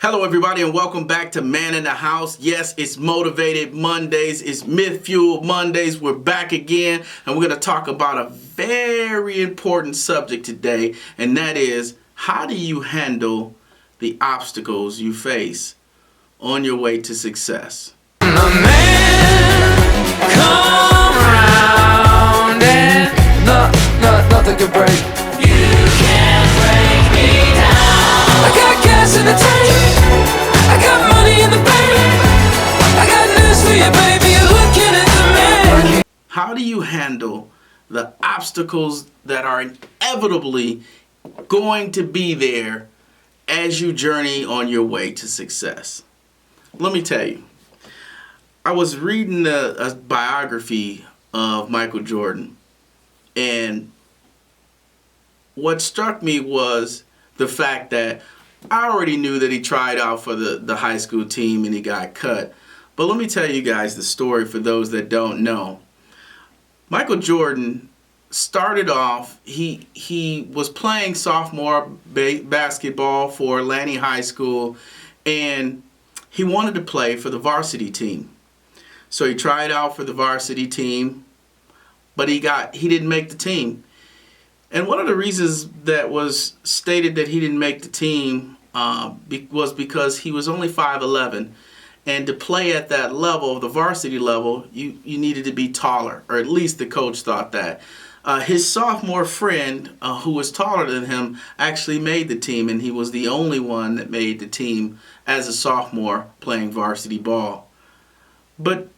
Hello everybody and welcome back to Man in the House. Yes, it's Motivated Mondays, it's Myth Fuel Mondays. We're back again and we're going to talk about a very important subject today, and that is, how do you handle the obstacles you face on your way to success? The man come round and nothing can break. You can't break me down. I got gas in the tank. I got money in the bank. I got news for you, baby. You're looking at the man. How do you handle the obstacles that are inevitably going to be there as you journey on your way to success? Let me tell you. I was reading a biography of Michael Jordan, and what struck me was the fact that I already knew that he tried out for the high school team and he got cut. But let me tell you guys the story for those that don't know. Michael Jordan started off, he was playing sophomore basketball for Laney High School, and he wanted to play for the varsity team. So he tried out for the varsity team, but he didn't make the team. And one of the reasons that was stated that he didn't make the team was because he was only 5'11", and to play at that level, the varsity level, you needed to be taller, or at least the coach thought that. His sophomore friend, who was taller than him, actually made the team, and he was the only one that made the team as a sophomore playing varsity ball. But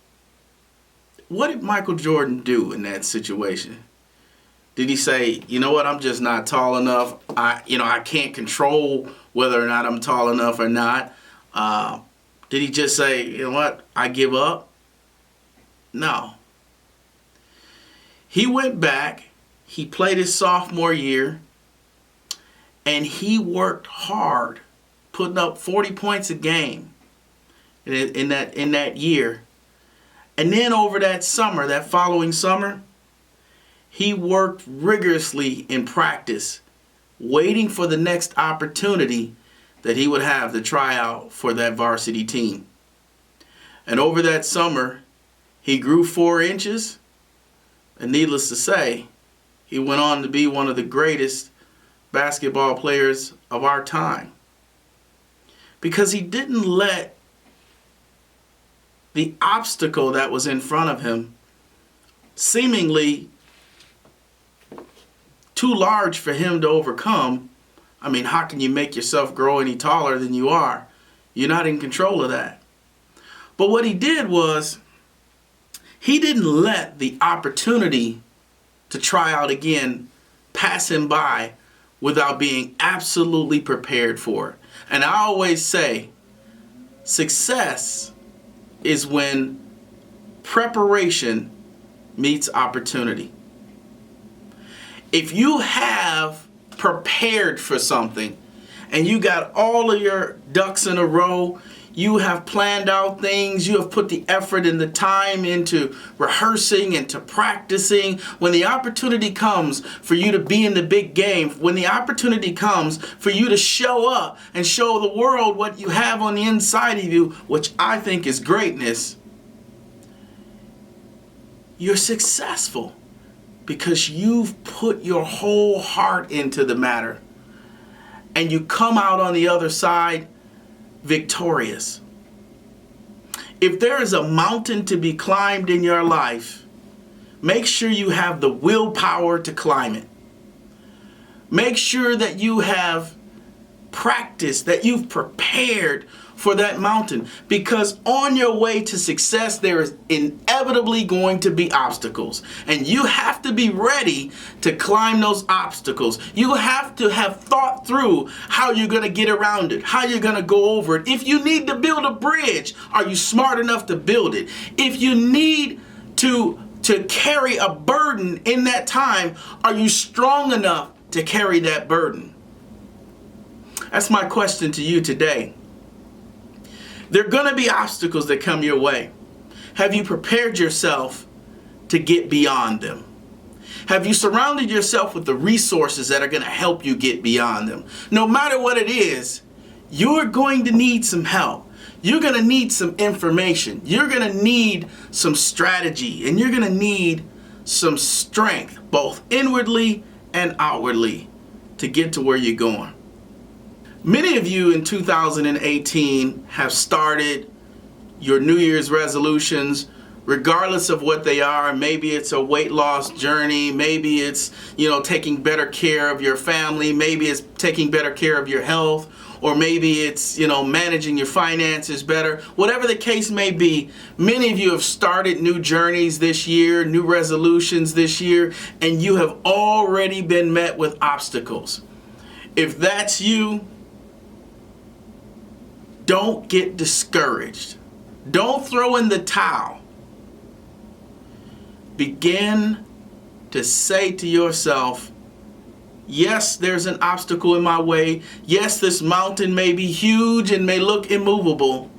what did Michael Jordan do in that situation? Did he say, you know what, I'm just not tall enough. I can't control whether or not I'm tall enough or not. Did he just say, you know what, I give up? No. He went back, he played his sophomore year, and he worked hard, putting up 40 points a game in that year. And then over that summer, that following summer, he worked rigorously in practice, waiting for the next opportunity that he would have to try out for that varsity team. And over that summer, he grew 4 inches, and needless to say, he went on to be one of the greatest basketball players of our time. Because he didn't let the obstacle that was in front of him, seemingly too large for him to overcome. I mean, how can you make yourself grow any taller than you are? You're not in control of that. But what he did was, he didn't let the opportunity to try out again pass him by without being absolutely prepared for it. And I always say, success is when preparation meets opportunity. If you have prepared for something and you got all of your ducks in a row, you have planned out things, you have put the effort and the time into rehearsing and to practicing, when the opportunity comes for you to be in the big game, when the opportunity comes for you to show up and show the world what you have on the inside of you, which I think is greatness, you're successful. Because you've put your whole heart into the matter. And you come out on the other side victorious. If there is a mountain to be climbed in your life, make sure you have the willpower to climb it. Make sure that you have practiced, that you've prepared for that mountain, because on your way to success there is inevitably going to be obstacles, and you have to be ready to climb those obstacles. You have to have thought through how you're going to get around it, how you're going to go over it. If you need to build a bridge, are you smart enough to build it? If you need to carry a burden in that time, are you strong enough to carry that burden? That's my question to you today. There are going to be obstacles that come your way. Have you prepared yourself to get beyond them? Have you surrounded yourself with the resources that are going to help you get beyond them? No matter what it is, you're going to need some help. You're going to need some information. You're going to need some strategy, and you're going to need some strength, both inwardly and outwardly, to get to where you're going. Many of you in 2018 have started your New Year's resolutions, regardless of what they are. Maybe it's a weight loss journey. Maybe it's, taking better care of your family. Maybe it's taking better care of your health. Or maybe it's, managing your finances better. Whatever the case may be, many of you have started new journeys this year, new resolutions this year, and you have already been met with obstacles. If that's you, don't get discouraged. Don't throw in the towel. Begin to say to yourself, yes, there's an obstacle in my way. Yes, this mountain may be huge and may look immovable.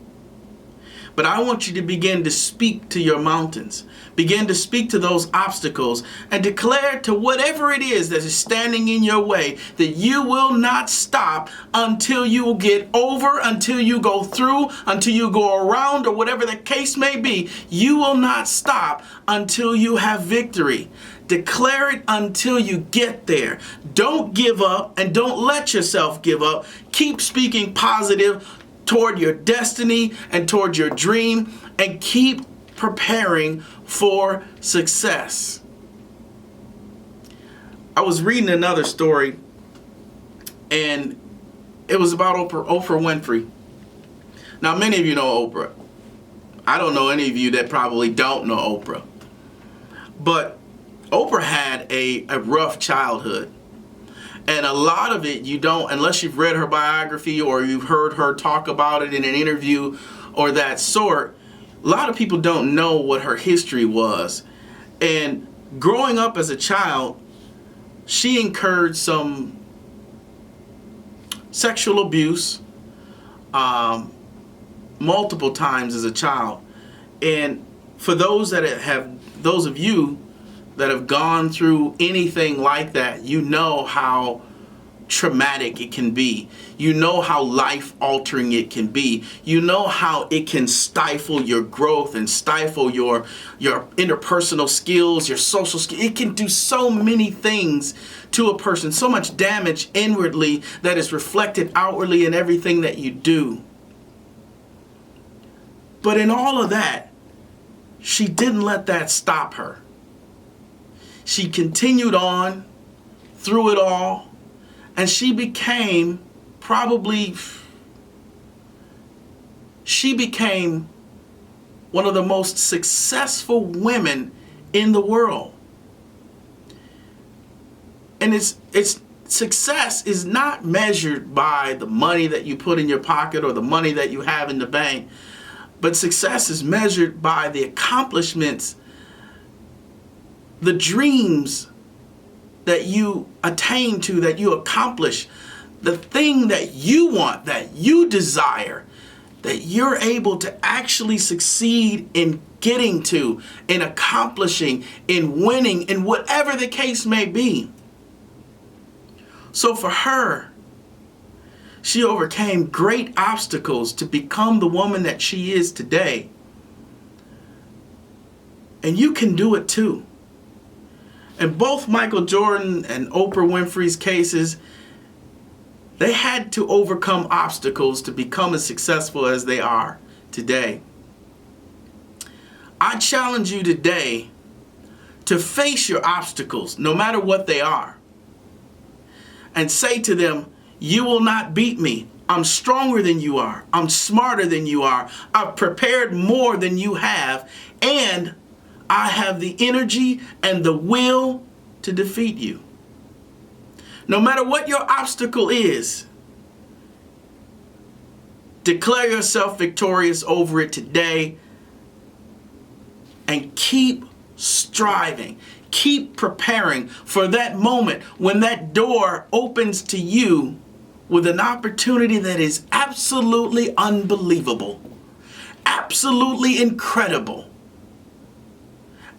But I want you to begin to speak to your mountains. Begin to speak to those obstacles and declare to whatever it is that is standing in your way that you will not stop until you get over, until you go through, until you go around, or whatever the case may be. You will not stop until you have victory. Declare it until you get there. Don't give up, and don't let yourself give up. Keep speaking positive toward your destiny and toward your dream, and keep preparing for success. I was reading another story, and it was about Oprah Winfrey. Now, many of you know Oprah. I don't know any of you that probably don't know Oprah. But Oprah had a rough childhood. And a lot of it you don't, unless you've read her biography or you've heard her talk about it in an interview or that sort, a lot of people don't know what her history was. And growing up as a child, she incurred some sexual abuse multiple times as a child. And for those of you that have gone through anything like that, you know how traumatic it can be. You know how life-altering it can be. You know how it can stifle your growth and stifle your interpersonal skills, your social skills. It can do so many things to a person, so much damage inwardly that is reflected outwardly in everything that you do. But in all of that, she didn't let that stop her. She continued on through it all, and she became one of the most successful women in the world. And it's success is not measured by the money that you put in your pocket or the money that you have in the bank, but success is measured by the accomplishments, the dreams that you attain to, that you accomplish, the thing that you want, that you desire, that you're able to actually succeed in getting to, in accomplishing, in winning, in whatever the case may be. So for her, she overcame great obstacles to become the woman that she is today. And you can do it too. In both Michael Jordan and Oprah Winfrey's cases, they had to overcome obstacles to become as successful as they are today. I challenge you today to face your obstacles, no matter what they are, and say to them, you will not beat me. I'm stronger than you are. I'm smarter than you are. I've prepared more than you have, and I have the energy and the will to defeat you. No matter what your obstacle is, declare yourself victorious over it today and keep striving. Keep preparing for that moment when that door opens to you with an opportunity that is absolutely unbelievable, absolutely incredible.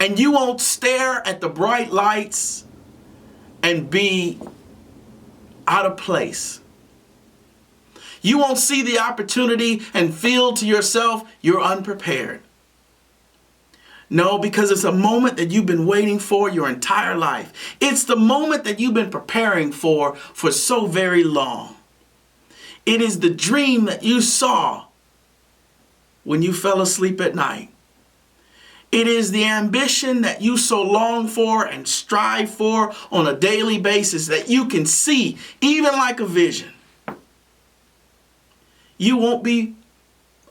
And you won't stare at the bright lights and be out of place. You won't see the opportunity and feel to yourself you're unprepared. No, because it's a moment that you've been waiting for your entire life. It's the moment that you've been preparing for so very long. It is the dream that you saw when you fell asleep at night. It is the ambition that you so long for and strive for on a daily basis that you can see, even like a vision. You won't be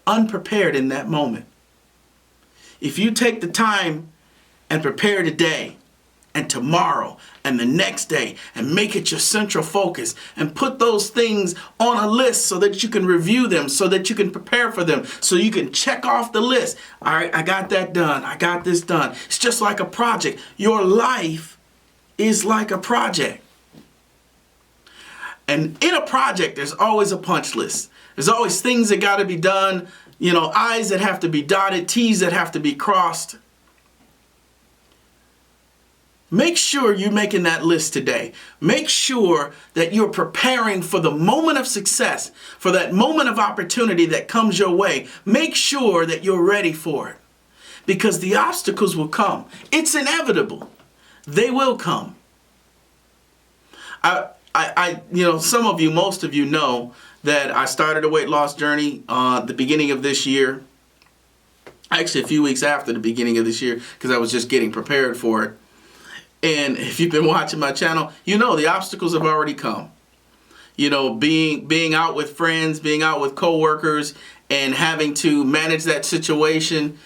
unprepared in that moment. If you take the time and prepare today and tomorrow and the next day and make it your central focus and put those things on a list so that you can review them, so that you can prepare for them, so you can check off the list. All right, I got that done. I got this done. It's just like a project. Your life is like a project. And in a project, there's always a punch list. There's always things that got to be done. You know, I's that have to be dotted, T's that have to be crossed. Make sure you're making that list today. Make sure that you're preparing for the moment of success, for that moment of opportunity that comes your way. Make sure that you're ready for it, because the obstacles will come. It's inevitable. They will come. Some of you, most of you know that I started a weight loss journey at the beginning of this year. Actually, a few weeks after the beginning of this year, because I was just getting prepared for it. And if you've been watching my channel, you know the obstacles have already come. You know, being out with friends, being out with coworkers, and having to manage that situation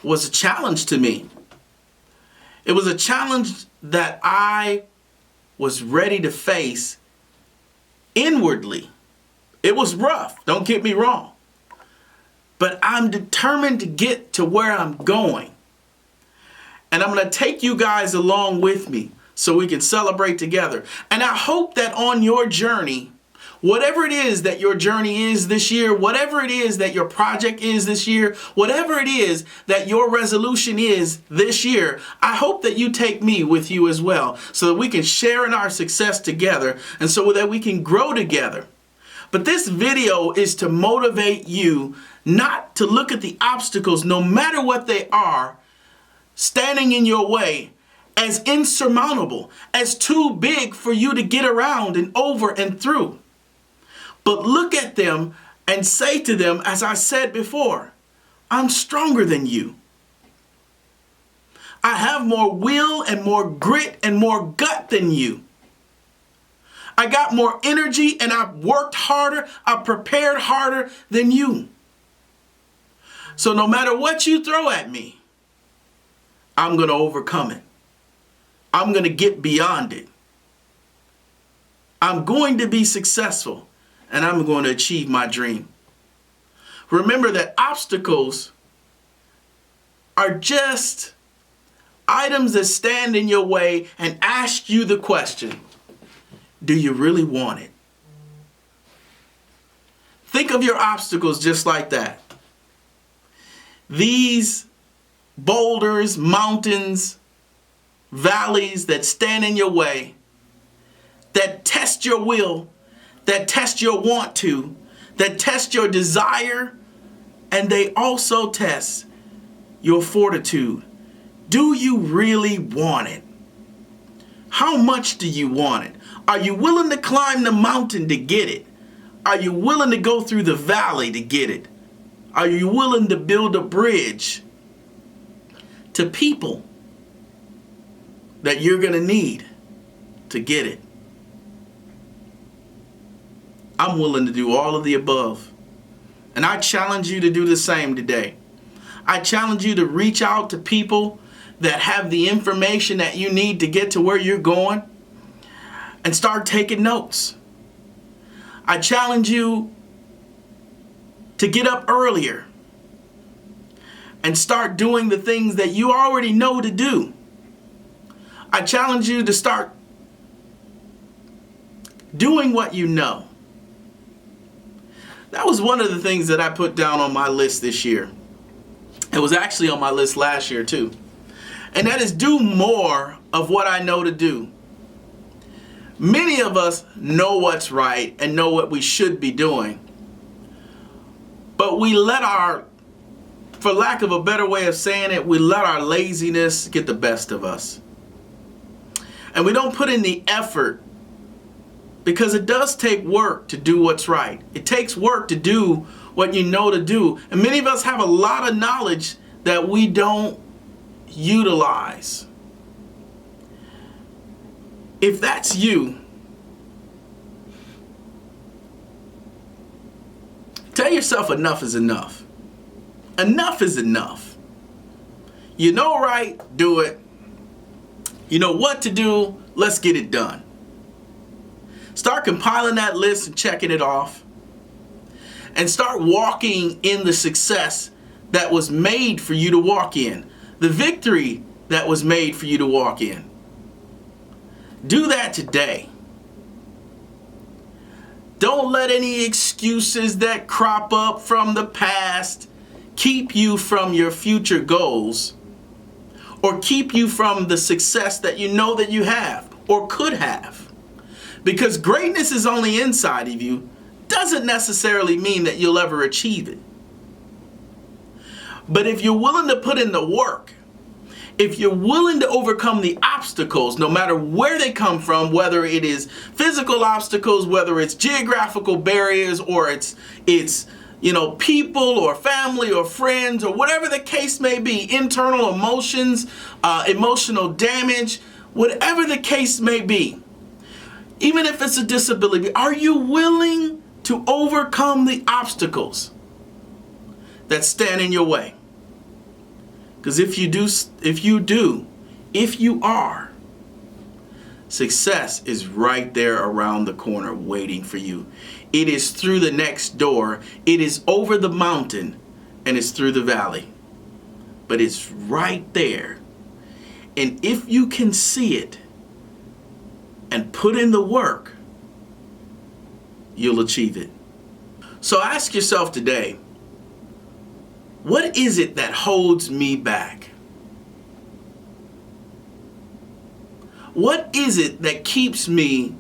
was a challenge to me. It was a challenge that I was ready to face inwardly. It was rough, don't get me wrong. But I'm determined to get to where I'm going. And I'm going to take you guys along with me so we can celebrate together. And I hope that on your journey, whatever it is that your journey is this year, whatever it is that your project is this year, whatever it is that your resolution is this year, I hope that you take me with you as well, so that we can share in our success together and so that we can grow together. But this video is to motivate you not to look at the obstacles, no matter what they are, standing in your way, as insurmountable, as too big for you to get around and over and through. But look at them and say to them, as I said before, I'm stronger than you. I have more will and more grit and more gut than you. I got more energy and I've worked harder, I've prepared harder than you. So no matter what you throw at me, I'm going to overcome it. I'm going to get beyond it. I'm going to be successful, and I'm going to achieve my dream. Remember that obstacles are just items that stand in your way and ask you the question, do you really want it? Think of your obstacles just like that. These boulders, mountains, valleys that stand in your way, that test your will, that test your want to, that test your desire, and they also test your fortitude. Do you really want it? How much do you want it? Are you willing to climb the mountain to get it? Are you willing to go through the valley to get it? Are you willing to build a bridge to people that you're going to need to get it? I'm willing to do all of the above. And I challenge you to do the same today. I challenge you to reach out to people that have the information that you need to get to where you're going and start taking notes. I challenge you to get up earlier and start doing the things that you already know to do. I challenge you to start doing what you know. That was one of the things that I put down on my list this year. It was actually on my list last year too. And that is do more of what I know to do. Many of us know what's right and know what we should be doing. But we let our, for lack of a better way of saying it, we let our laziness get the best of us. And we don't put in the effort, because it does take work to do what's right. It takes work to do what you know to do. And many of us have a lot of knowledge that we don't utilize. If that's you, tell yourself enough is enough. Enough is enough. You know right, do it. You know what to do, let's get it done. Start compiling that list and checking it off. And start walking in the success that was made for you to walk in. The victory that was made for you to walk in. Do that today. Don't let any excuses that crop up from the past keep you from your future goals, or keep you from the success that you know that you have or could have. Because greatness is only inside of you, doesn't necessarily mean that you'll ever achieve it. But if you're willing to put in the work, if you're willing to overcome the obstacles, no matter where they come from, whether it is physical obstacles, whether it's geographical barriers, or it's people or family or friends, or whatever the case may be, internal emotions, emotional damage, whatever the case may be, even if it's a disability, are you willing to overcome the obstacles that stand in your way? Because if you are, success is right there around the corner waiting for you. It is through the next door. It is over the mountain, and it's through the valley. But it's right there. And if you can see it and put in the work, you'll achieve it. So ask yourself today, what is it that holds me back? What is it that keeps me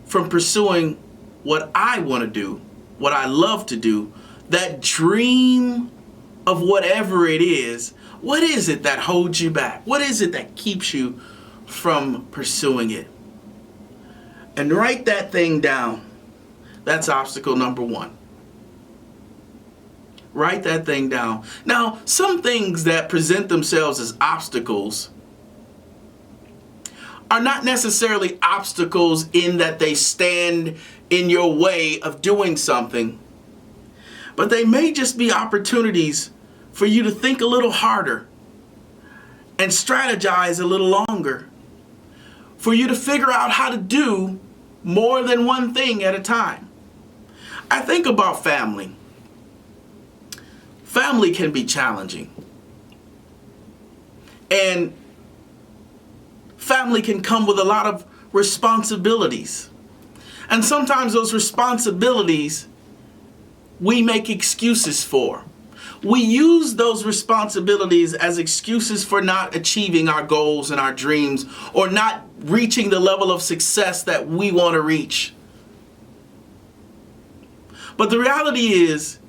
from pursuing what I want to do, what I love to do, that dream of whatever it is? What is it that holds you back? What is it that keeps you from pursuing it? And write that thing down. That's obstacle number one. Write that thing down. Now, some things that present themselves as obstacles are not necessarily obstacles in that they stand in your way of doing something, but they may just be opportunities for you to think a little harder and strategize a little longer, for you to figure out how to do more than one thing at a time. I think about family. Family can be challenging. And family can come with a lot of responsibilities. And sometimes those responsibilities we make excuses for. We use those responsibilities as excuses for not achieving our goals and our dreams, or not reaching the level of success that we want to reach. But the reality is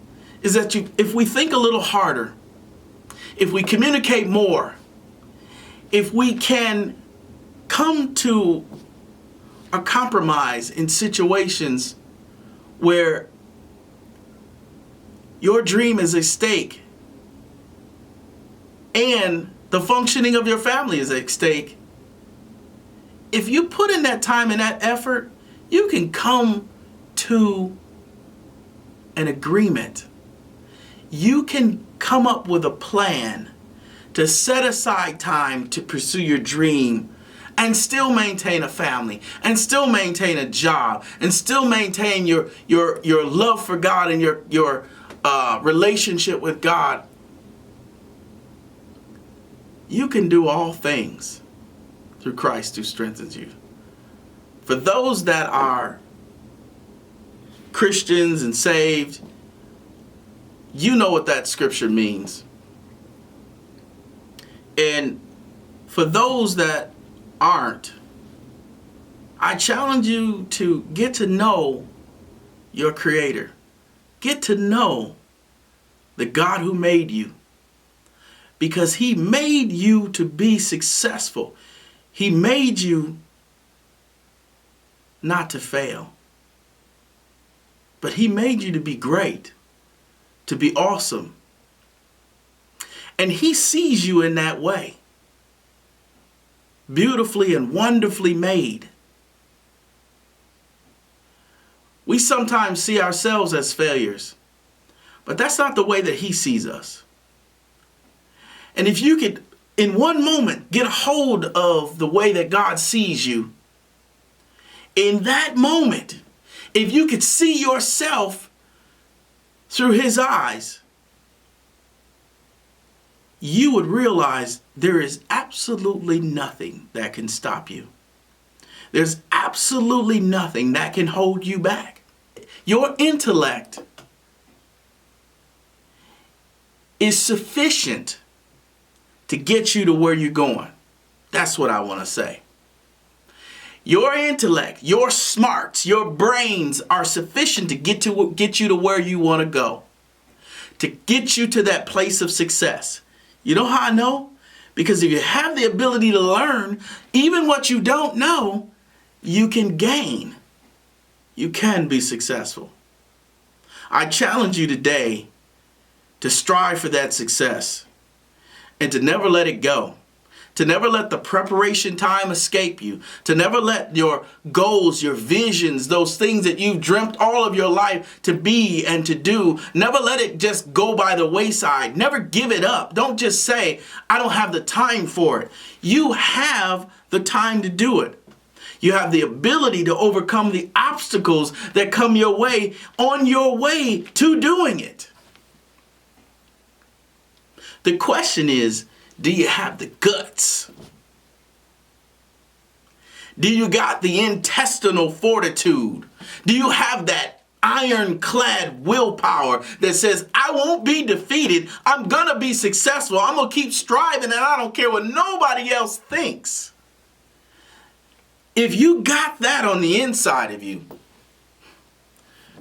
that if we think a little harder, if we communicate more, if we can come to a compromise in situations where your dream is at stake and the functioning of your family is at stake, if you put in that time and that effort, you can come to an agreement. You can come up with a plan to set aside time to pursue your dream and still maintain a family, and still maintain a job, and still maintain your love for God and your relationship with God. You can do all things through Christ who strengthens you. For those that are Christians and saved, you know what that scripture means. And for those that aren't, I challenge you to get to know your Creator. Get to know the God who made you. Because he made you to be successful. He made you not to fail. But he made you to be great, to be awesome. And he sees you in that way. Beautifully and wonderfully made. We sometimes see ourselves as failures, but that's not the way that he sees us. And if you could, in one moment, get a hold of the way that God sees you, in that moment, if you could see yourself through his eyes, you would realize there is absolutely nothing that can stop you. There's absolutely nothing that can hold you back. Your intellect is sufficient to get you to where you're going. That's what I want to say. Your intellect, your smarts, your brains are sufficient to get you to where you want to go. To get you to that place of success. You know how I know? Because if you have the ability to learn, even what you don't know, you can gain. You can be successful. I challenge you today to strive for that success and to never let it go. To never let the preparation time escape you. To never let your goals, your visions, those things that you've dreamt all of your life to be and to do, never let it just go by the wayside. Never give it up. Don't just say, I don't have the time for it. You have the time to do it. You have the ability to overcome the obstacles that come your way on your way to doing it. The question is, do you have the guts? Do you got the intestinal fortitude? Do you have that ironclad willpower that says, I won't be defeated. I'm going to be successful. I'm going to keep striving and I don't care what nobody else thinks. If you got that on the inside of you,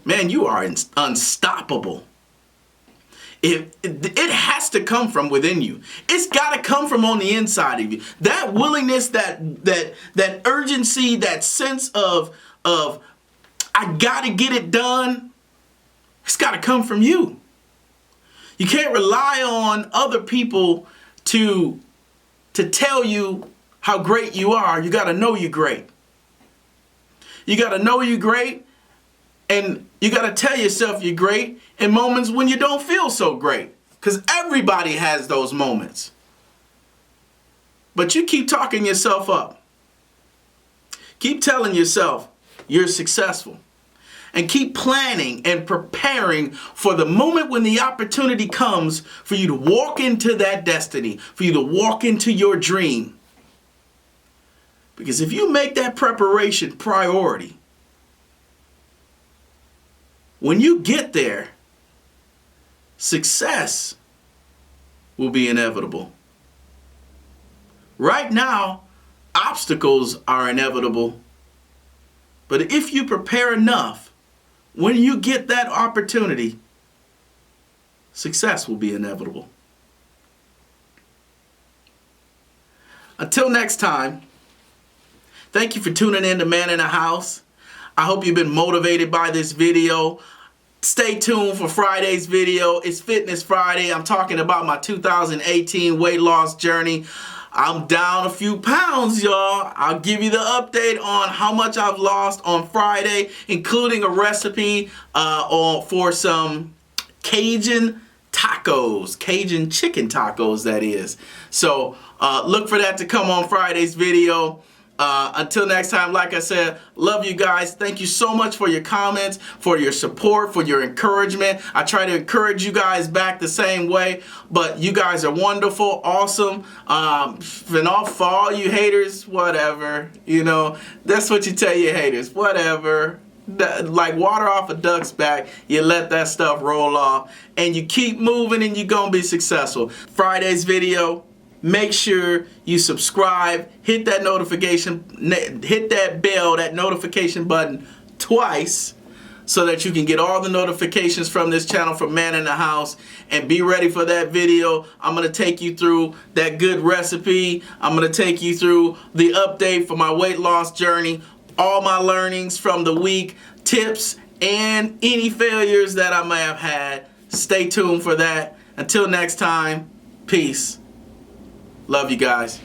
man, you are unstoppable. It has to come from within you. It's got to come from on the inside of you. That willingness, that urgency, that sense of I got to get it done. It's got to come from you. You can't rely on other people to tell you how great you are. You got to know you're great. You got to know you're great. And you got to tell yourself you're great in moments when you don't feel so great. Because everybody has those moments. But you keep talking yourself up. Keep telling yourself you're successful. And keep planning and preparing for the moment when the opportunity comes for you to walk into that destiny. For you to walk into your dream. Because if you make that preparation priority, when you get there, success will be inevitable. Right now, obstacles are inevitable. But if you prepare enough, when you get that opportunity, success will be inevitable. Until next time, thank you for tuning in to Man in the House. I hope you've been motivated by this video. Stay tuned for Friday's video. It's Fitness Friday. I'm talking about my 2018 weight loss journey. I'm down a few pounds, y'all. I'll give you the update on how much I've lost on Friday, including a recipe for some Cajun tacos, Cajun chicken tacos, that is. So look for that to come on Friday's video. Until next time, like I said, love you guys. Thank you so much for your comments, for your support, for your encouragement. I try to encourage you guys back the same way, but you guys are wonderful, awesome. For all you haters, whatever, that's what you tell your haters, whatever. Like water off a duck's back, you let that stuff roll off, and you keep moving, and you're gonna be successful. Friday's video. Make sure you subscribe, hit that notification, hit that bell, that notification button twice so that you can get all the notifications from this channel from Man in the House, and be ready for that video. I'm going to take you through that good recipe. I'm going to take you through the update for my weight loss journey, all my learnings from the week, tips, and any failures that I may have had. Stay tuned for that. Until next time, peace. Love you guys.